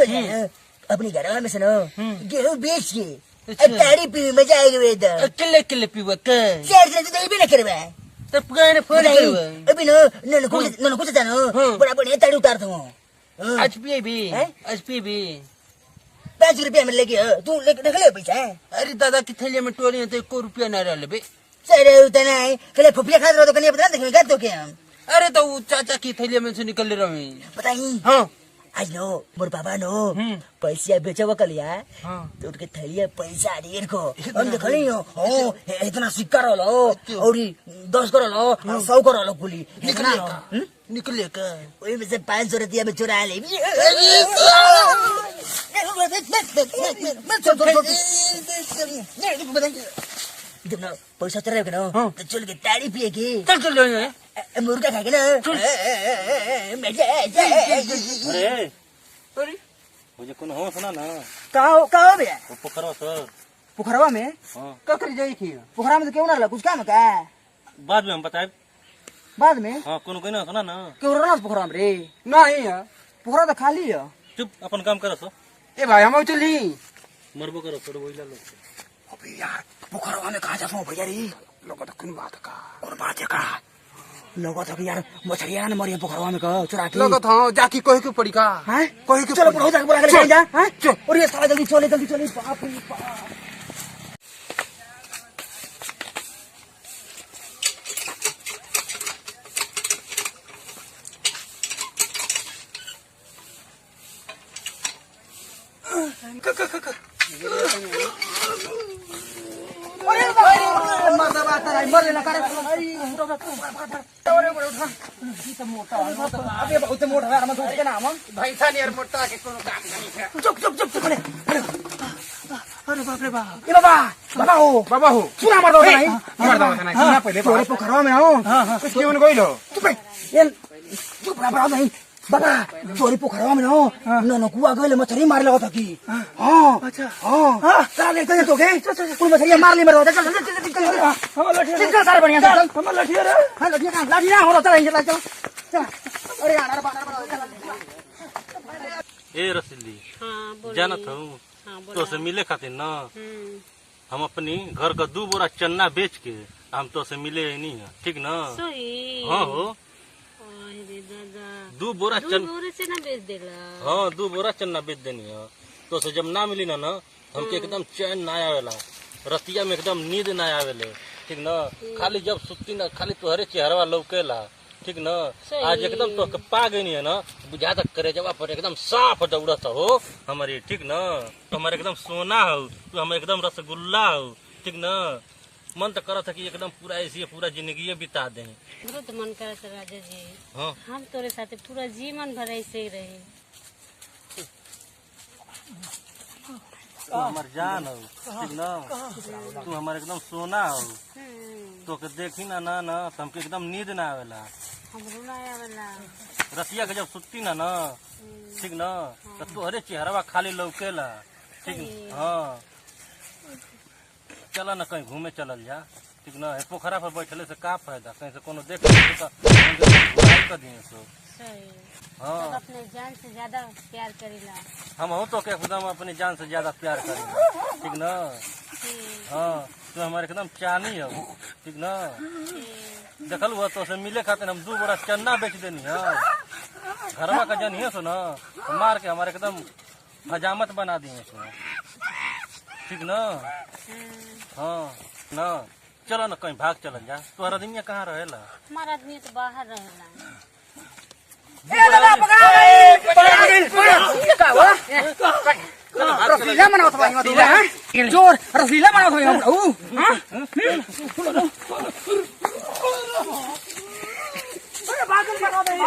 चल जाए अपनी घर में सुनो गेहूं बेच के ताड़ी पी मजा आएगा वेद किले किले पीवा के चार से तो भी ना करवा तो पुकारे फोन करवा अभी नो कुछ जानो बड़ा बड़ा ताड़ी उतार दूं आज पी भी 5 रुपया में लेके तू लेके रख ले पैसा। अरे दादा की थैली में टोली है तो 1 रुपया ना रह ले सरे उतना है कल फुफिया खा रहा तो कन्या बता देखेंगे तो क्या हम। अरे तो वो चाचा की थैली में से निकल रहा हूँ पता ही हाँ आज नो मोर पापा नो पैसा बेचवा कर लिया हाँ तो उनके थैलिया पैसा ढेर को हम देख ली हो इतना सिक्का रहो और 10 करो लो 100 करो लो कुली निकले का वही में से 500 रुपया में चुरा ले जब ना पैसा चल रहा है ना तो चल के ताड़ी पिए की चल मुर्गा खा के ना अरे मुझे कौन हो सुना ना कहाँ भैया पोखरवा सर पोखरवा में हाँ क्या कर जाए की पोखरा में तो क्यों ना लगा कुछ काम है क्या बाद में हम बताए बाद में हाँ कौन कोई ना सुना ना क्यों रहना पोखरा में रे नहीं है पोखरा तो खाली है चुप अपन काम करो सो ए भाई हम चली मरबो करो छोड़ो वही ला लो अबे यार पोखरवा में कहाँ जाऊँ भैया रे लोग तो कौन बात का और बात है का लोगों तो यार मछलियां ने मरी पोखरवा में का चुरा के लोग तो जाकी कोई के पड़ी का हैं कोई के चलो बुढ़ो जाके बुला के ले जा हैं चल और ये साला जल्दी चले बाप रे बाप भैंसा नियर मोटा के कोनो काम नहीं चुप अरे बाप रे बाप ये बाबा हो सुना मार दो नहीं सुना पहले तोरे पोखरवा में हो कुछ क्यों नहीं गइलो चुप ये चुप रहा नहीं बाबा तोरे पोखरवा में हो न कुआ गइले मछली मार लगा था की हां अच्छा हां चला देखते हैं तो के कुल मछली मार ली मरो चल हम लठिया सारे बढ़िया चल हम लठिया रे हां लठिया हो रहा चल चल अरे यार ए रसीली जानत हूँ तो से मिले खातिर ना हम अपनी घर का 2 बोरा चन्ना बेच के हम तो से मिले नहीं है ठीक ना हाँ हो 2 बोरा चन्ना बेच देला हाँ 2 बोरा चन्ना बेच देनी है तो से जब ना मिली ना हमके एकदम चैन ना आवेला रतिया में एकदम नींद ना आवेले ठीक ना खाली जब सुती ना खाली तुहरे चेहरवा लौकेला ठीक ना आज एकदम तो पा गई है ना बुझा तक करे जब पर एकदम साफ दौड़त हो हमारी ठीक ना तो हमारे एकदम सोना हो तो हम एकदम रसगुल्ला हो ठीक ना मन तो करत है कि एकदम पूरा ऐसी पूरा जिंदगी बिता दें हमरो तो मन करत राजा जी हाँ हम तोरे साथे पूरा जीवन भर ऐसे ही रहे तू हमार जान हो ठीक ना तू हमारे एकदम सोना हो तो के देखी ना तो हमके एकदम नींद ना आवेला हमरो ना आवेला रतिया के जब सुती ना ठीक ना तो तोहरे चेहरवा खाली लौकेला ठीक हाँ चला ना कहीं घूमे चलल जा ठीक ना पोखरा पर बैठले से का फायदा कहीं से कोनो देख तो दिए सो हाँ अपने जान से ज्यादा प्यार करेला हम हो तो क्या खुदा अपनी जान से ज्यादा प्यार करेंगे ठीक ना हाँ तो हमारे एकदम चानी है ठीक ना देखल हुआ तो से मिले खातिर हम 2 बोरा चन्ना बेच देनी है घरवा का जन है सो ना मार के हमारे एकदम हजामत बना दिए सो ठीक ना हाँ ना चलो ना कहीं भाग चल जा तोहरा आदमी कहाँ रहेला हमारा आदमी तो बाहर रहेला रसलीला मनावत भाई मधुला जोर रसलीला मनावत भाई हम अरे बागल मनाओ भाई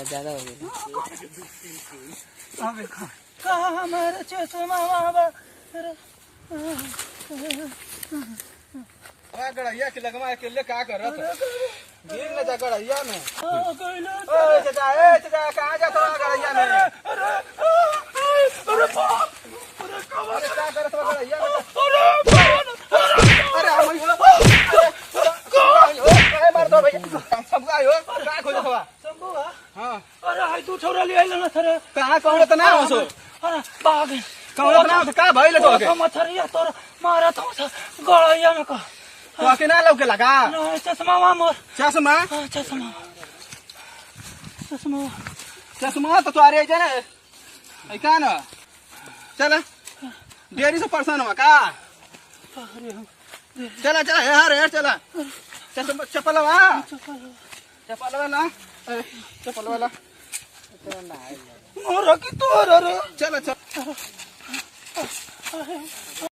ज्यादा हो गया। गड़ैया के लगवा के ले का करत गिर न जा गड़ैया में। गइलो ए चाचा कहाँ जात बा गड़ैया में? अरे बाप अरे कवर अरे क्या करत बा गड़ैया में? अरे अरे हम काहे मार दो भैया? सब आयो का खोजत बा? शंभुआ हां अरे हाय तू छोरा ले आइल ना थरे कहाँ कहत ना हसो? अरे बाग कहत ना का भइल तो के? मछरिया तोर मारा तो गड़ैया में का तो के ना लौके लगा? ना चश्मा वा मोर चश्मा चश्मा चश्मा चश्मा तो तुआरे जे ना ऐ का ना चल डेरी से परेशान हुआ का? चला चला यार चला चप्पल वाला चप्पल वाला मोरा की तोर रे चला चल